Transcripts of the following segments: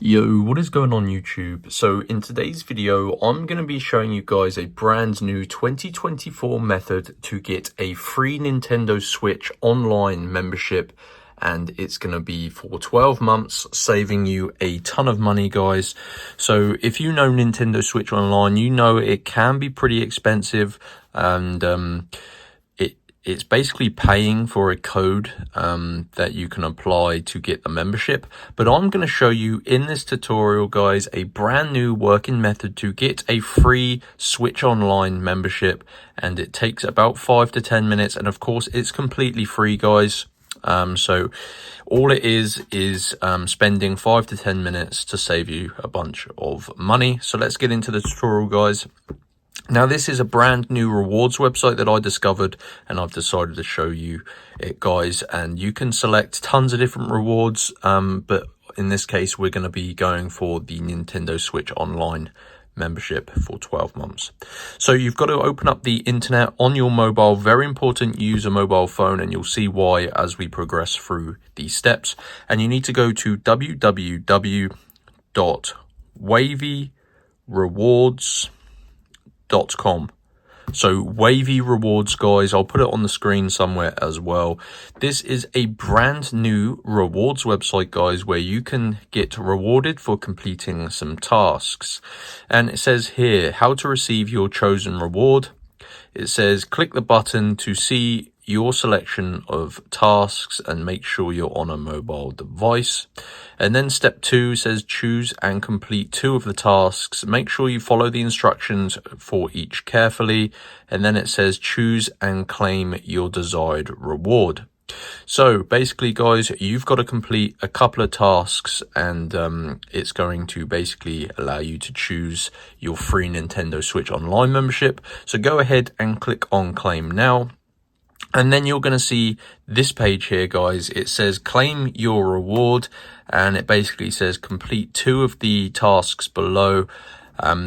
Yo, what is going on YouTube? So in today's video, I'm going to be showing you guys a brand new 2024 method to get a free Nintendo Switch online membership, and it's going to be for 12 months, saving you a ton of money, guys. So if you know Nintendo Switch Online, you know it can be pretty expensive, and it's basically paying for a code that you can apply to get the membership. But I'm going to show you in this tutorial, guys, a brand new working method to get a free Switch Online membership. And it takes about 5 to 10 minutes. And of course, it's completely free, guys. So all it is spending 5 to 10 minutes to save you a bunch of money. So let's get into the tutorial, guys. Now, this is a brand new rewards website that I discovered, and I've decided to show you it, guys. And you can select tons of different rewards, but in this case, we're going to be going for the Nintendo Switch Online membership for 12 months. So you've got to open up the internet on your mobile. Very important, use a mobile phone, and you'll see why as we progress through these steps. And you need to go to www.wavyrewards.com. So Wavy Rewards, guys, I'll put it on the screen somewhere as well. This is a brand new rewards website, guys, where you can get rewarded for completing some tasks. And it says here how to receive your chosen reward. It says click the button to see your selection of tasks and make sure you're on a mobile device. And then step 2 says choose and complete 2 of the tasks. Make sure you follow the instructions for each carefully. And then it says choose and claim your desired reward. So basically, guys, you've got to complete a couple of tasks, and it's going to basically allow you to choose your free Nintendo Switch Online membership. So go ahead and click on claim now. And then you're going to see this page here, guys. It says claim your reward, and it basically says complete 2 of the tasks below.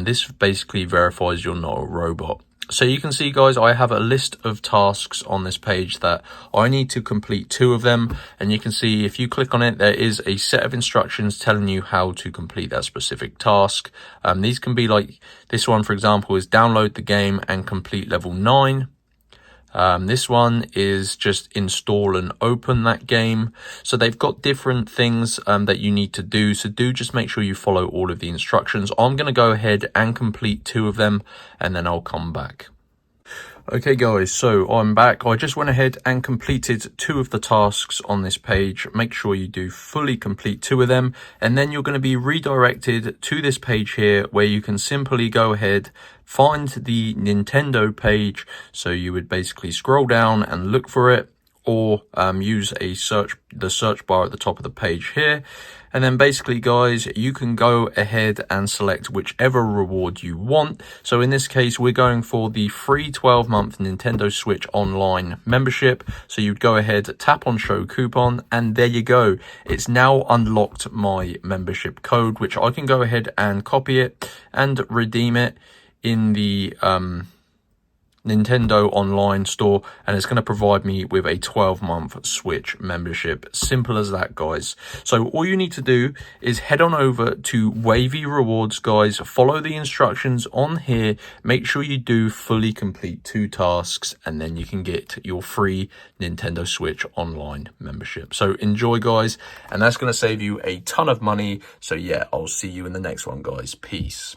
This basically verifies you're not a robot. So you can see, guys, I have a list of tasks on this page that I need to complete 2 of them. And you can see if you click on it, there is a set of instructions telling you how to complete that specific task. These can be like this one, for example, is download the game and complete level 9. This one is just install and open that game. So they've got different things that you need to do. So do just make sure you follow all of the instructions. I'm going to go ahead and complete 2 of them, and then I'll come back. Okay, guys, so I'm back. I just went ahead and completed 2 of the tasks on this page. Make sure you do fully complete 2 of them, and then you're going to be redirected to this page here where you can simply go ahead, find the Nintendo page. So you would basically scroll down and look for it, or use the search bar at the top of the page here. And then basically, guys, you can go ahead and select whichever reward you want. So in this case, we're going for the free 12-month Nintendo Switch Online membership. So you'd go ahead, tap on show coupon, and there you go. It's now unlocked my membership code, which I can go ahead and copy it and redeem it in the Nintendo Online store, and it's going to provide me with a 12-month Switch membership. Simple as that, guys. So all you need to do is head on over to Wavy Rewards, guys. Follow the instructions on here. Make sure you do fully complete 2 tasks, and then you can get your free Nintendo Switch Online membership. So enjoy, guys, and that's going to save you a ton of money. So yeah, I'll see you in the next one, guys. Peace.